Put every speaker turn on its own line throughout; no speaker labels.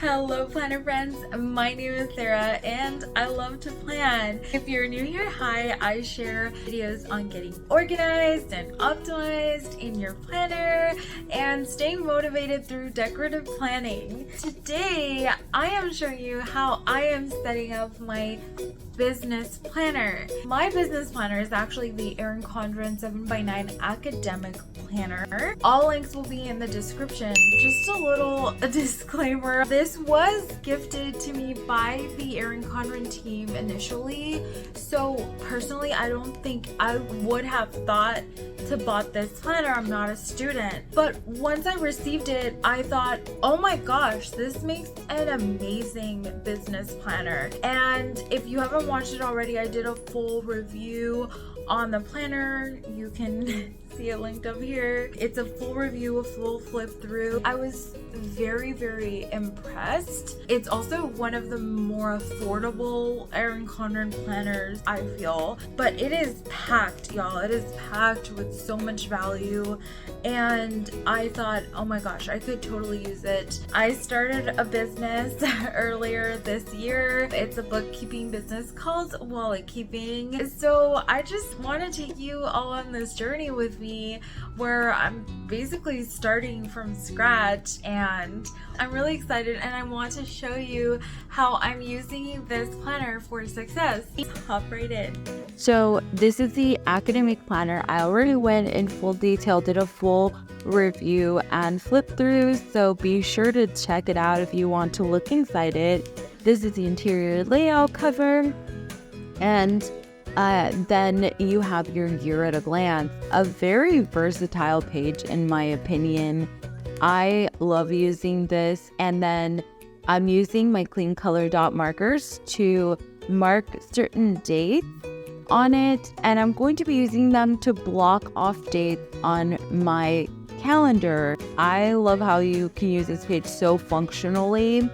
Hello planner friends, my name is Sarah and I love to plan. If you're new here, hi, I share videos on getting organized and optimized in your planner and staying motivated through decorative planning. Today, I am showing you how I am setting up my business planner. My business planner is actually the Erin Condren 7x9 academic planner. All links will be in the description. Just a little disclaimer. This was gifted to me by the Erin Condren team initially. So personally, I don't think I would have thought to bought this planner. I'm not a student. But once I received it, I thought, oh my gosh, this makes an amazing business planner. And if you haven't watched it already, I did a full review on the planner. You can see it linked up here. It's a full review, a full flip through. I was very impressed. It's also one of the more affordable Erin Condren planners, I feel, but it is packed, y'all. It is packed with so much value, and I thought, oh my gosh, I could totally use it. I started a business earlier this year. It's a bookkeeping business called Wallet Keeping. So I just want to take you all on this journey with me where I'm basically starting from scratch, and I'm really excited and I want to show you how I'm using this planner for success. Hop right in.
So this is the academic planner. I already went in full detail, did a full review and flip through, so be sure to check it out if you want to look inside it. This is the interior layout cover, and then you have your year at a glance, a very versatile page in my opinion. I love using this, and then I'm using my clean color dot markers to mark certain dates on it, and I'm going to be using them to block off dates on my calendar. I love how you can use this page so functionally.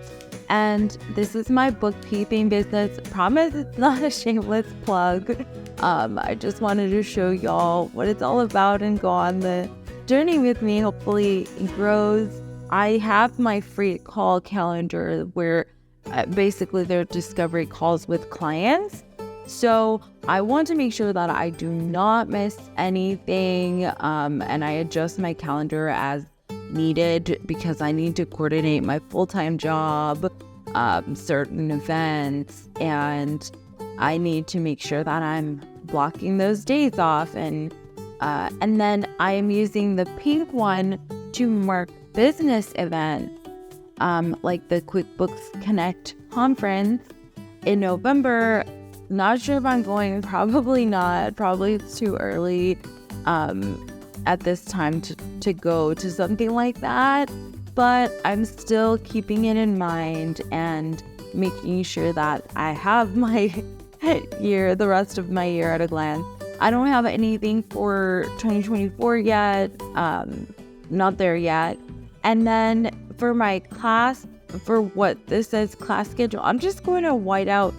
And this is my bookkeeping business. Promise it's not a shameless plug. I just wanted to show y'all what it's all about and go on the journey with me. Hopefully it grows. I have my free call calendar where basically they're discovery calls with clients. So I want to make sure that I do not miss anything, and I adjust my calendar as needed because I need to coordinate my full-time job, certain events, and I need to make sure that I'm blocking those days off, and then I am using the pink one to mark business events, like the QuickBooks Connect conference in November. Not sure if I'm going, probably not, probably it's too early at this time to go to something like that, but I'm still keeping it in mind and making sure that I have my the rest of my year at a glance. I don't have anything for 2024 yet, not there yet. And then for my class, for what this says class schedule, I'm just going to white out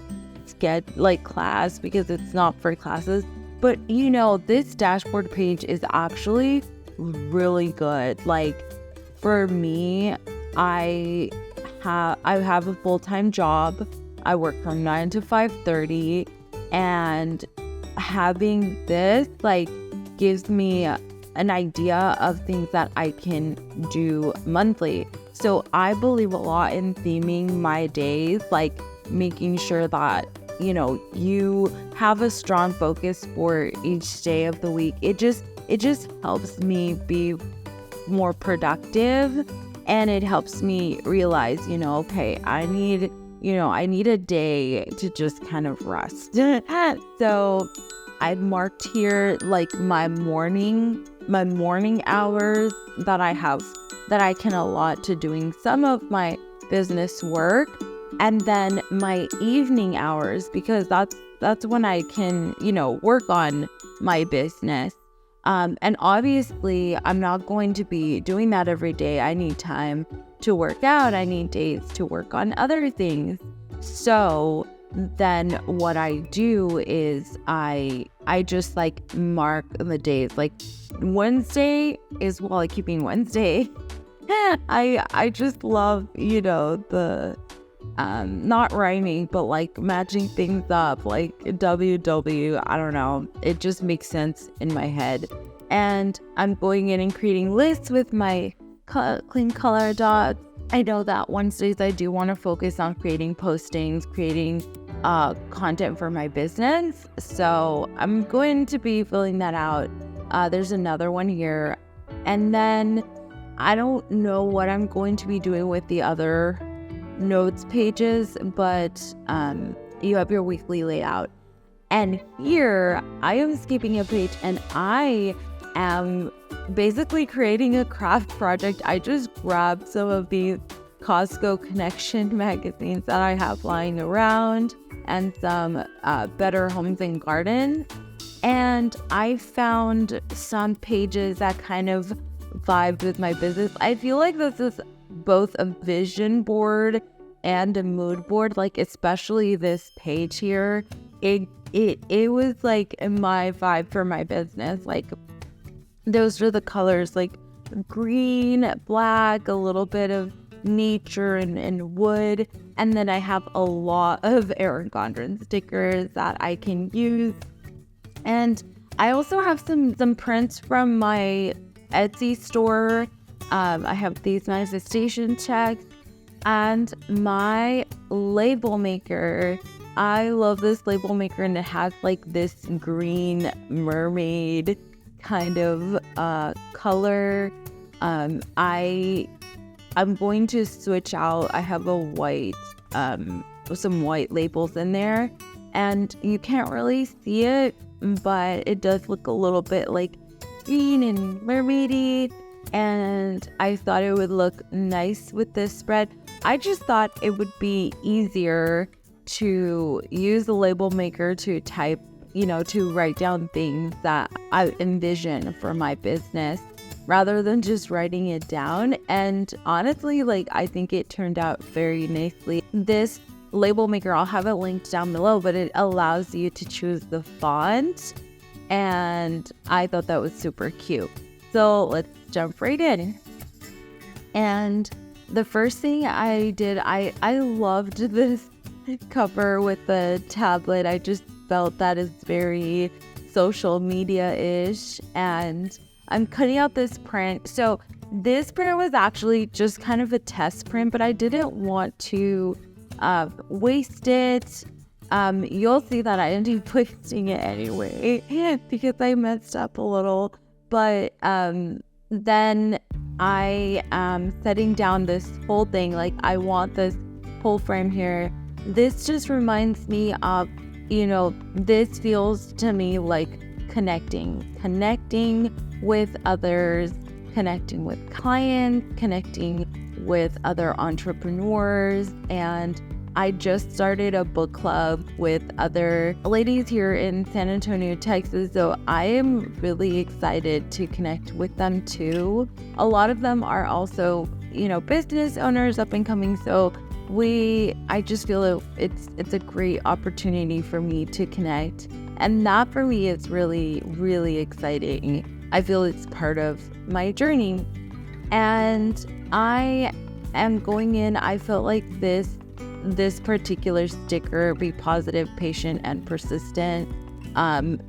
class because it's not for classes. But you know, this dashboard page is actually really good. Like for me, I have a full-time job. I work from 9 to 5:30, and having this gives me an idea of things that I can do monthly. So I believe a lot in theming my days, like making sure that you have a strong focus for each day of the week. It just helps me be more productive, and it helps me realize, okay, I need a day to just kind of rest. So I've marked here my morning hours that I can allot to doing some of my business work, and then my evening hours, because that's when I can, work on my business. And obviously I'm not going to be doing that every day. I need time to work out. I need days to work on other things. So then what I do is I just mark the days. Wednesday is Wallet Keeping Wednesday. I just love, the not rhyming, but like matching things up, like WW, I don't know. It just makes sense in my head. And I'm going in and creating lists with my clean color dots. I know that Wednesdays I do want to focus on creating postings, creating content for my business. So I'm going to be filling that out. There's another one here. And then I don't know what I'm going to be doing with the other notes pages, but you have your weekly layout. And here I am skipping a page and I am basically creating a craft project. I just grabbed some of these Costco Connection magazines that I have lying around and some Better Homes and Gardens. And I found some pages that kind of vibe with my business. I feel like this is both a vision board and a mood board, like especially this page here. It was like my vibe for my business. Like those are the colors, like green, black, a little bit of nature and wood. And then I have a lot of Erin Condren stickers that I can use. And I also have some prints from my Etsy store. I have these manifestation checks and my label maker. I love this label maker, and it has like this green mermaid kind of color. I'm going to switch out. I have a white, some white labels in there, and you can't really see it, but it does look a little bit like green and mermaidy, and I thought it would look nice with this spread. I just thought it would be easier to use the label maker to type, to write down things that I envision for my business rather than just writing it down. And honestly, like, I think it turned out very nicely. This label maker, I'll have it linked down below, but it allows you to choose the font, and I thought that was super cute. So let's jump right in. And the first thing I did, I loved this cover with the tablet. I just felt that is very social media-ish, and I'm cutting out this print. So this print was actually just kind of a test print, but I didn't want to waste it. You'll see that I ended up wasting it anyway because I messed up a little. But then I am setting down this whole thing. Like, I want this whole frame here. This just reminds me of, this feels to me like connecting with others, connecting with clients, connecting with other entrepreneurs. And I just started a book club with other ladies here in San Antonio, Texas. So I am really excited to connect with them too. A lot of them are also, business owners, up and coming. So I just feel it's a great opportunity for me to connect. And that for me is really, really exciting. I feel it's part of my journey. And I am going in, I felt like this particular sticker, Be Positive, Patient, and Persistent,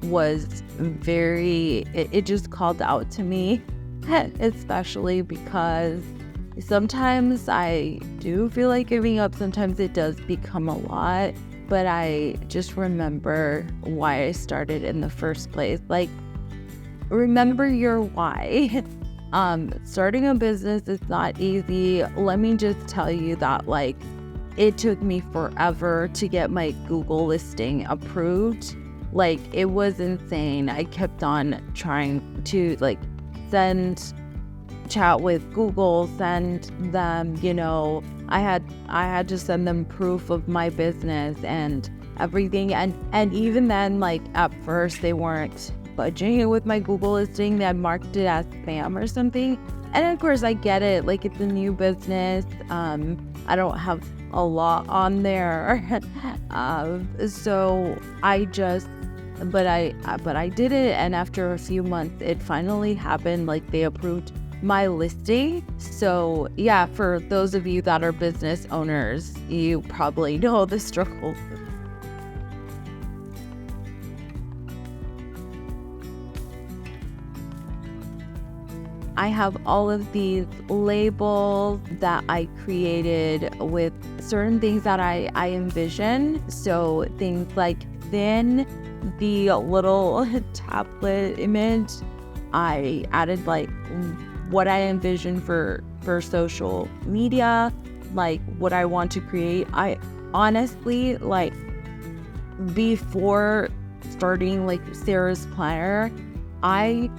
was very, it just called out to me, especially because sometimes I do feel like giving up. Sometimes it does become a lot, but I just remember why I started in the first place. Like, remember your why. Starting a business is not easy. Let me just tell you that, like, it took me forever to get my Google listing approved. Like, it was insane. I kept on trying to, like, chat with Google, send them, I had to send them proof of my business and everything. And even then, like, at first they weren't budging with my Google listing. They had marked it as spam or something. And of course I get it. Like, it's a new business. I don't have a lot on there. So I just, but I did it. And after a few months, it finally happened. Like, they approved my listing. So yeah, for those of you that are business owners, you probably know the struggle. I have all of these labels that I created with certain things that I envision. So things like then the little tablet image, I added like what I envision for social media, like what I want to create. I honestly, like, before starting like Sarah's planner, I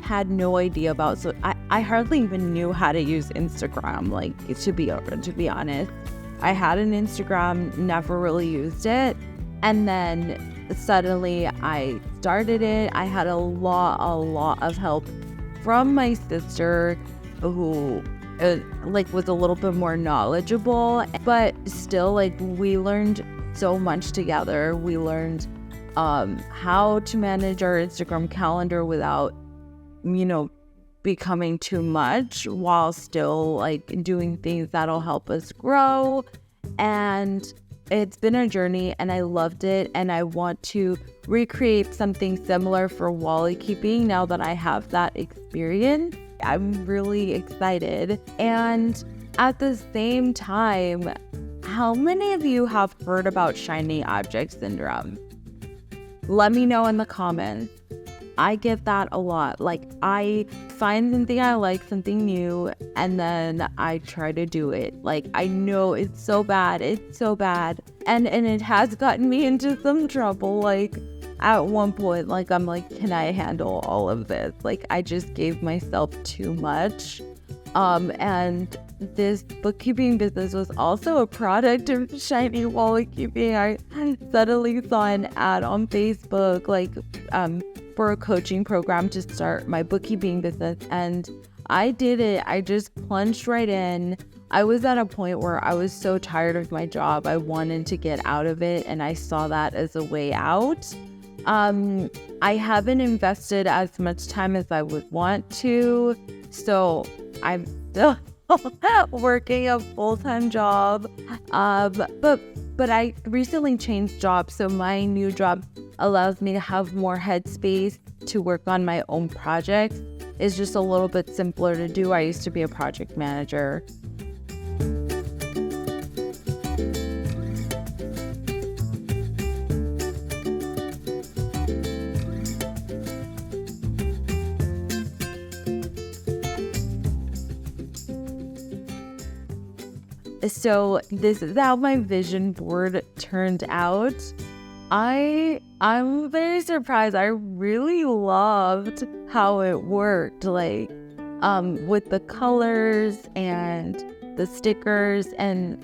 had no idea about, so I hardly even knew how to use Instagram, like, to be honest. I had an Instagram, never really used it, and then suddenly I started it. I had a lot of help from my sister, who like was a little bit more knowledgeable, but still, like, we learned so much together. We learned how to manage our Instagram calendar without, becoming too much, while still like doing things that'll help us grow. And it's been a journey, and I loved it, and I want to recreate something similar for wallet keeping now that I have that experience. I'm really excited. And at the same time, how many of you have heard about shiny object syndrome? Let me know in the comments. I get that a lot. Like, I find something I like, something new, and then I try to do it. Like, I know it's so bad. And it has gotten me into some trouble. Like, at one point, like, I'm like, can I handle all of this? Like, I just gave myself too much. And this bookkeeping business was also a product of shiny wallet keeping. I suddenly saw an ad on Facebook, like, for a coaching program to start my bookkeeping business, and I did it. I just plunged right in. I was at a point where I was so tired of my job. I wanted to get out of it, and I saw that as a way out. I haven't invested as much time as I would want to, so I'm still working a full-time job. But I recently changed jobs, so my new job allows me to have more headspace to work on my own projects. It's just a little bit simpler to do. I used to be a project manager. So this is how my vision board turned out. I'm very surprised. I really loved how it worked, like, with the colors and the stickers, and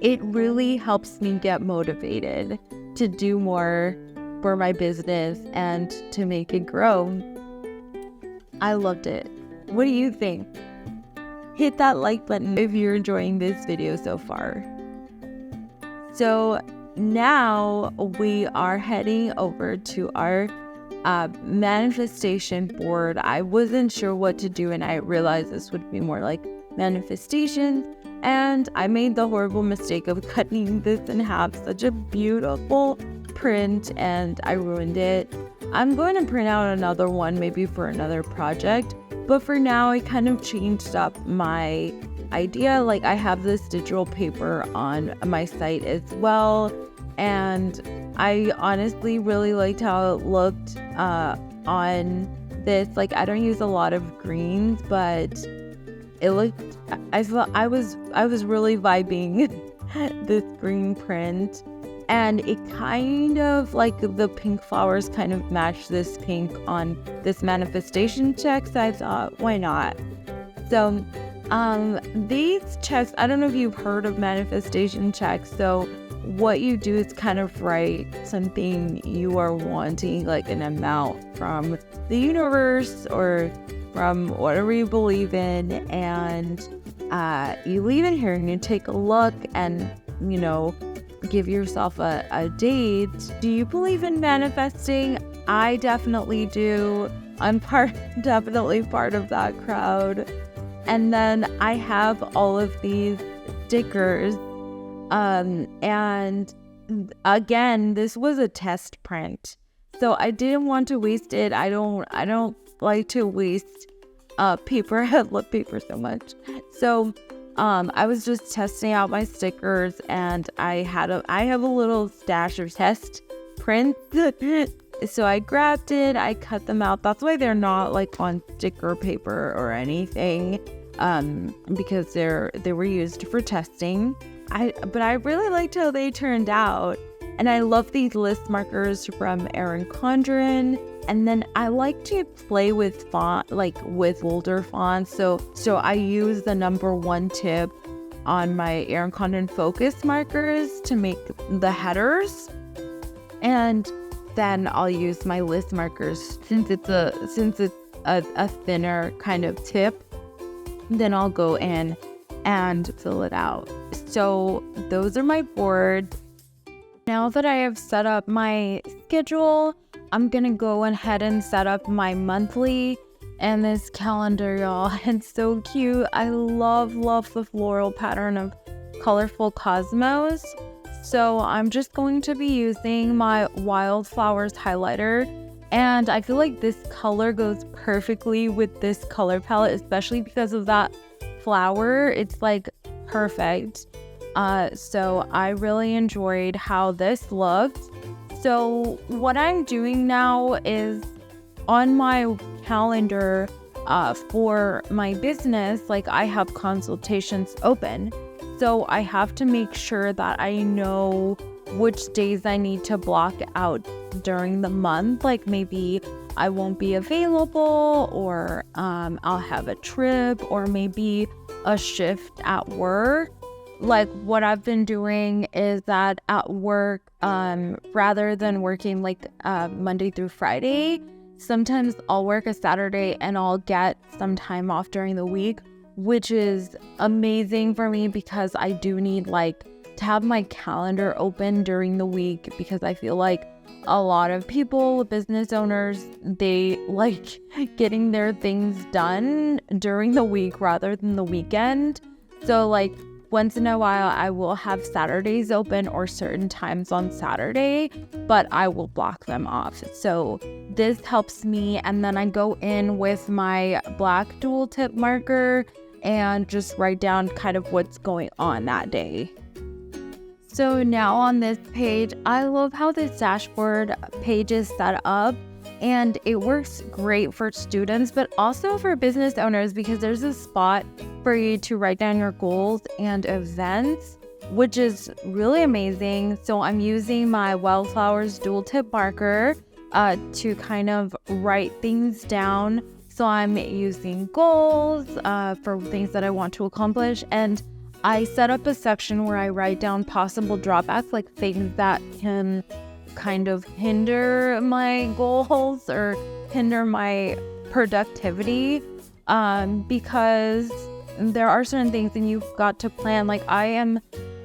it really helps me get motivated to do more for my business and to make it grow. I loved it. What do you think? Hit that like button if you're enjoying this video so far. So now we are heading over to our manifestation board. I wasn't sure what to do, and I realized this would be more like manifestation, and I made the horrible mistake of cutting this in half. Such a beautiful print, and I ruined it. I'm going to print out another one, maybe for another project, but for now I kind of changed up my idea. Like, I have this digital paper on my site as well, and I honestly really liked how it looked on this. Like, I don't use a lot of greens, but it looked, I was really vibing this green print, and it kind of, like, the pink flowers kind of match this pink on this manifestation check, so I thought, why not? So these checks, I don't know if you've heard of manifestation checks. So what you do is kind of write something you are wanting, like an amount from the universe or from whatever you believe in, and you leave it here and you take a look and, give yourself a date. Do you believe in manifesting? I definitely do. I'm definitely part of that crowd. And then I have all of these stickers. And again, this was a test print, so I didn't want to waste it. I don't like to waste paper. I love paper so much. So I was just testing out my stickers, and I have a little stash of test prints. So I grabbed it, I cut them out. That's why they're not like on sticker paper or anything, because they were used for testing. But I really liked how they turned out. And I love these list markers from Erin Condren. And then I like to play with font, like with older fonts. So I use the number 1 tip on my Erin Condren focus markers to make the headers. And then I'll use my list markers since it's a thinner kind of tip. Then I'll go in and fill it out. So those are my boards. Now that I have set up my schedule, I'm gonna go ahead and set up my monthly and this calendar, y'all. It's so cute. I love the floral pattern of colorful cosmos. So I'm just going to be using my Wildflowers highlighter, and I feel like this color goes perfectly with this color palette, especially because of that flower. It's like perfect. So I really enjoyed how this looked. So what I'm doing now is on my calendar for my business, like I have consultations open. So I have to make sure that I know which days I need to block out during the month. Like maybe I won't be available, or I'll have a trip, or maybe a shift at work. Like what I've been doing is that at work, rather than working like Monday through Friday, sometimes I'll work a Saturday and I'll get some time off during the week, which is amazing for me because I do need like to have my calendar open during the week, because I feel like a lot of people, business owners, they like getting their things done during the week rather than the weekend. So like once in a while, I will have Saturdays open or certain times on Saturday, but I will block them off. So this helps me. And then I go in with my black dual tip marker and just write down kind of what's going on that day. So now on this page, I love how this dashboard page is set up, and it works great for students, but also for business owners, because there's a spot for you to write down your goals and events, which is really amazing. So I'm using my Wildflowers dual tip marker to kind of write things down. So I'm using goals for things that I want to accomplish, and I set up a section where I write down possible drawbacks, like things that can kind of hinder my goals or hinder my productivity, because there are certain things and you've got to plan. Like I am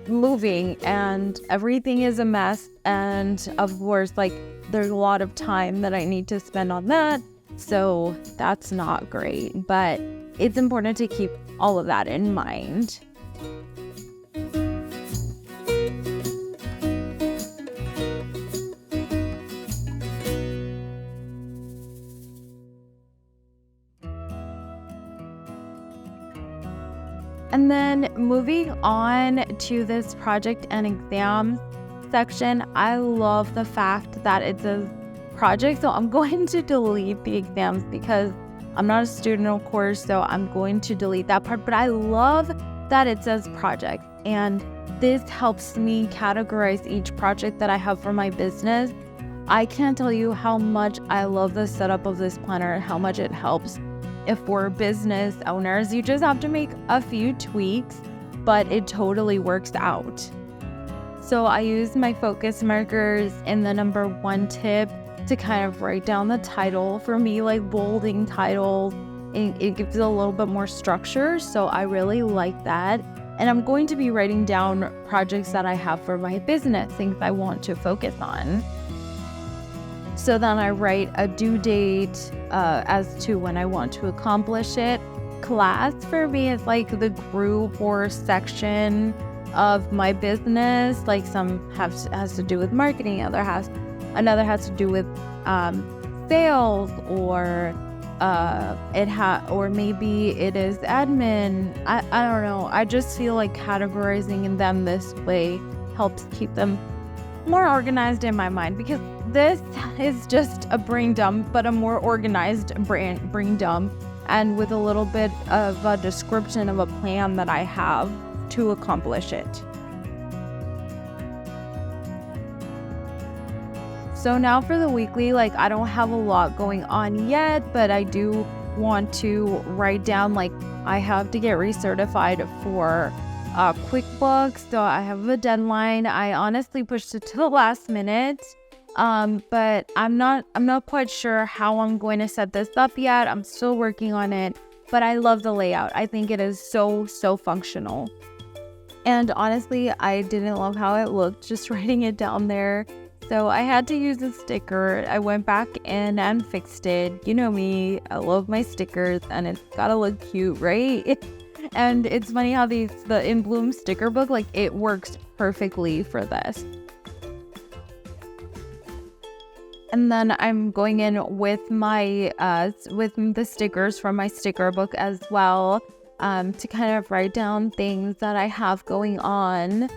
moving and everything is a mess, and of course like there's a lot of time that I need to spend on that, so that's not great, but it's important to keep all of that in mind. And then moving on to this project and exams section, I love the fact that it says project. So I'm going to delete the exams because I'm not a student, of course, so I'm going to delete that part. But I love that it says project, and this helps me categorize each project that I have for my business. I can't tell you how much I love the setup of this planner and how much it helps. If we're business owners, you just have to make a few tweaks, but it totally works out. So I use my focus markers in the number 1 tip to kind of write down the title. For me, like bolding titles, it gives it a little bit more structure, so I really like that. And I'm going to be writing down projects that I have for my business, things I want to focus on. So then I write a due date as to when I want to accomplish it, class for me is like the group or section of my business. Like some has to do with marketing, another has to do with sales, or or maybe it is admin. I don't know. I just feel like categorizing them this way helps keep them more organized in my mind, because this is just a brain dump, but a more organized brain dump, and with a little bit of a description of a plan that I have to accomplish it. So now for the weekly, like I don't have a lot going on yet, but I do want to write down, like I have to get recertified for QuickBooks, so I have a deadline. I honestly pushed it to the last minute, but I'm not quite sure how I'm going to set this up yet. I'm still working on it, but I love the layout. I think it is so functional. And honestly, I didn't love how it looked just writing it down there. So I had to use a sticker. I went back in and fixed it. You know me, I love my stickers, and it's gotta look cute, right? And it's funny how the In Bloom sticker book, like it works perfectly for this. And then I'm going in with my with the stickers from my sticker book as well, to kind of write down things that I have going on.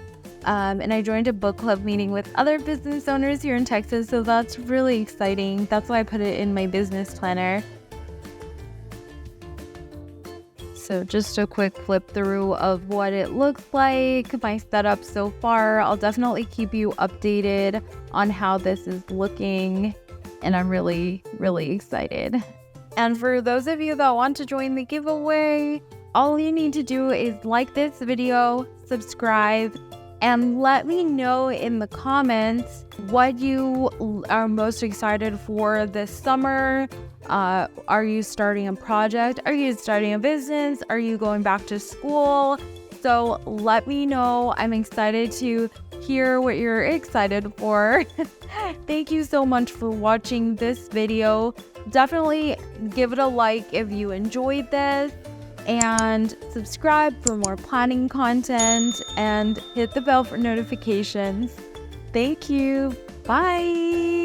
And I joined a book club meeting with other business owners here in Texas, so that's really exciting. That's why I put it in my business planner. So just a quick flip through of what it looks like, my setup so far. I'll definitely keep you updated on how this is looking, and I'm really excited. And for those of you that want to join the giveaway, all you need to do is like this video, subscribe, and let me know in the comments what you are most excited for this summer. Are you starting a project? Are you starting a business? Are you going back to school? So let me know. I'm excited to hear what you're excited for. Thank you so much for watching this video. Definitely give it a like if you enjoyed this, and subscribe for more planning content, and hit the bell for notifications. Thank you. Bye.